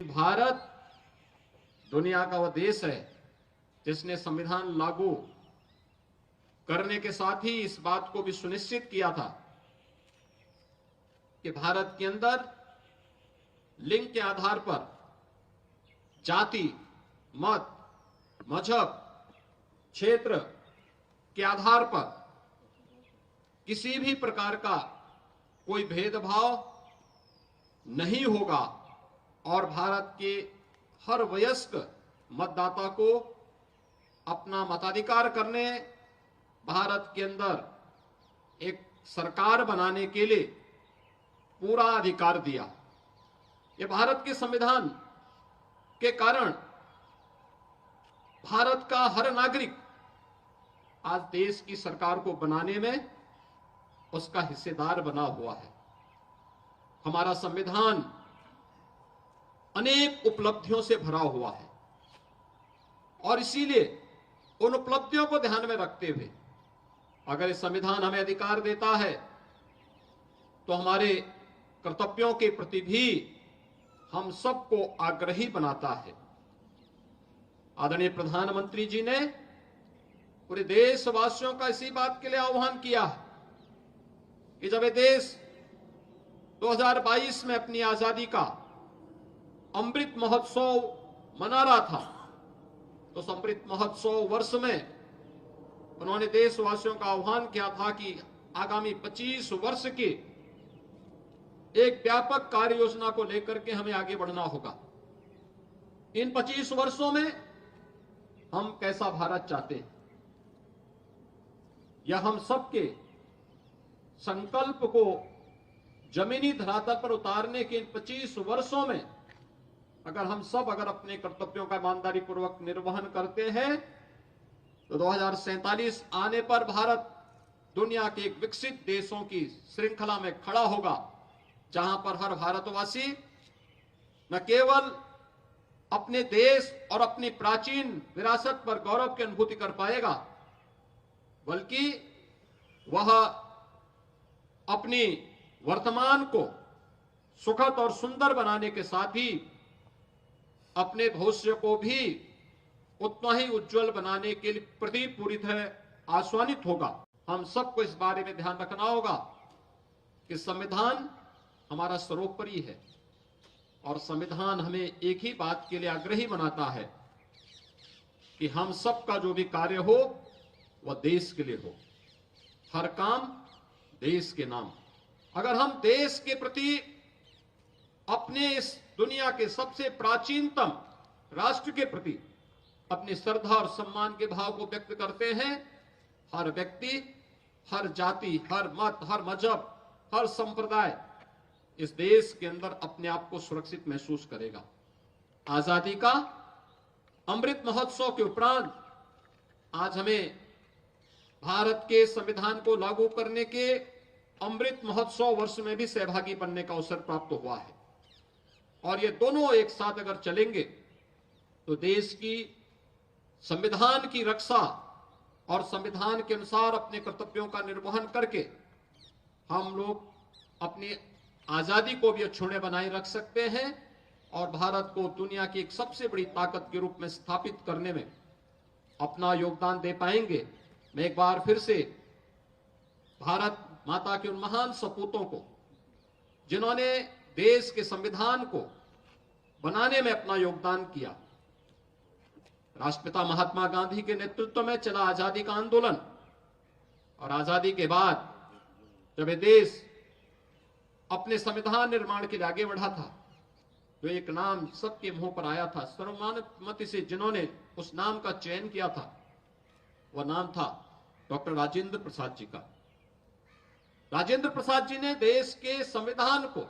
भारत दुनिया का वह देश है जिसने संविधान लागू करने के साथ ही इस बात को भी सुनिश्चित किया था कि भारत के अंदर लिंग के आधार पर, जाति, मत, मजहब, क्षेत्र के आधार पर किसी भी प्रकार का कोई भेदभाव नहीं होगा और भारत के हर वयस्क मतदाता को अपना मताधिकार करने, भारत के अंदर एक सरकार बनाने के लिए पूरा अधिकार दिया। ये भारत के संविधान के कारण भारत का हर नागरिक आज देश की सरकार को बनाने में उसका हिस्सेदार बना हुआ है। हमारा संविधान अनेक उपलब्धियों से भरा हुआ है और इसीलिए उन उपलब्धियों को ध्यान में रखते हुए अगर ये संविधान हमें अधिकार देता है तो हमारे कर्तव्यों के प्रति भी हम सबको आग्रही बनाता है। आदरणीय प्रधानमंत्री जी ने पूरे देशवासियों का इसी बात के लिए आह्वान किया है कि जब ये देश 2022 में अपनी आजादी का अमृत महोत्सव मना रहा था तो उस अमृत महोत्सव वर्ष में उन्होंने देशवासियों का आह्वान किया था कि आगामी 25 वर्ष की एक व्यापक कार्य योजना को लेकर के हमें आगे बढ़ना होगा। इन 25 वर्षों में हम कैसा भारत चाहते हैं, यह हम सबके संकल्प को जमीनी धरातल पर उतारने के इन 25 वर्षों में अगर हम सब अपने कर्तव्यों का ईमानदारी पूर्वक निर्वहन करते हैं तो 2047 आने पर भारत दुनिया के एक विकसित देशों की श्रृंखला में खड़ा होगा, जहां पर हर भारतवासी न केवल अपने देश और अपनी प्राचीन विरासत पर गौरव की अनुभूति कर पाएगा, बल्कि वह अपनी वर्तमान को सुखद और सुंदर बनाने के साथ ही अपने भविष्य को भी उतना ही उज्जवल बनाने के प्रति पूरी तरह आश्वानित होगा। हम सबको इस बारे में ध्यान रखना होगा कि संविधान हमारा सर्वोपरि है और संविधान हमें एक ही बात के लिए आग्रही बनाता है कि हम सबका जो भी कार्य हो वह देश के लिए हो, हर काम देश के नाम। अगर हम देश के प्रति अपने इस दुनिया के सबसे प्राचीनतम राष्ट्र के प्रति अपनी श्रद्धा और सम्मान के भाव को व्यक्त करते हैं, हर व्यक्ति, हर जाति, हर मत, हर मजहब, हर संप्रदाय इस देश के अंदर अपने आप को सुरक्षित महसूस करेगा। आजादी का अमृत महोत्सव के उपरांत आज हमें भारत के संविधान को लागू करने के अमृत महोत्सव वर्ष में भी सहभागी बनने का अवसर प्राप्त हुआ है और ये दोनों एक साथ अगर चलेंगे तो देश की संविधान की रक्षा और संविधान के अनुसार अपने कर्तव्यों का निर्वहन करके हम लोग अपनी आजादी को भी अक्षुण्य बनाए रख सकते हैं और भारत को दुनिया की एक सबसे बड़ी ताकत के रूप में स्थापित करने में अपना योगदान दे पाएंगे। मैं एक बार फिर से भारत माता के उन महान सपूतों को, जिन्होंने देश के संविधान को बनाने में अपना योगदान किया, राष्ट्रपिता महात्मा गांधी के नेतृत्व में चला आजादी का आंदोलन और आजादी के बाद जब ये देश अपने संविधान निर्माण के लिए आगे बढ़ा था तो एक नाम सबके मुंह पर आया था, सर्वमान्यमति से जिन्होंने उस नाम का चयन किया था, वह नाम था डॉक्टर राजेंद्र प्रसाद जी का। राजेंद्र प्रसाद जी ने देश के संविधान को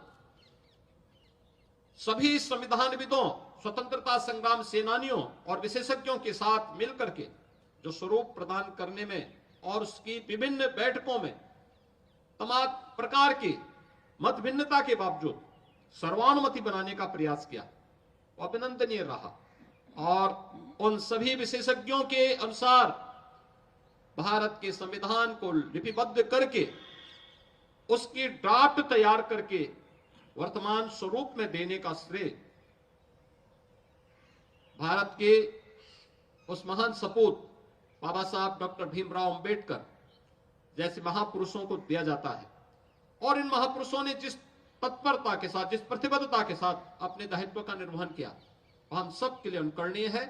सभी संविधानविदों, स्वतंत्रता संग्राम सेनानियों और विशेषज्ञों के साथ मिलकर के जो स्वरूप प्रदान करने में और उसकी विभिन्न बैठकों में तमाम प्रकार की मत भिन्नता के बावजूद सर्वानुमति बनाने का प्रयास किया, वो अभिनंदनीय रहा और उन सभी विशेषज्ञों के अनुसार भारत के संविधान को लिपिबद्ध करके उसकी ड्राफ्ट तैयार करके वर्तमान स्वरूप में देने का श्रेय भारत के उस महान सपूत बाबा साहब डॉक्टर भीमराव अंबेडकर जैसे महापुरुषों को दिया जाता है। और इन महापुरुषों ने जिस तत्परता के साथ, जिस प्रतिबद्धता के साथ अपने दायित्व का निर्वहन किया, हम सब के लिए अनुकरणीय है।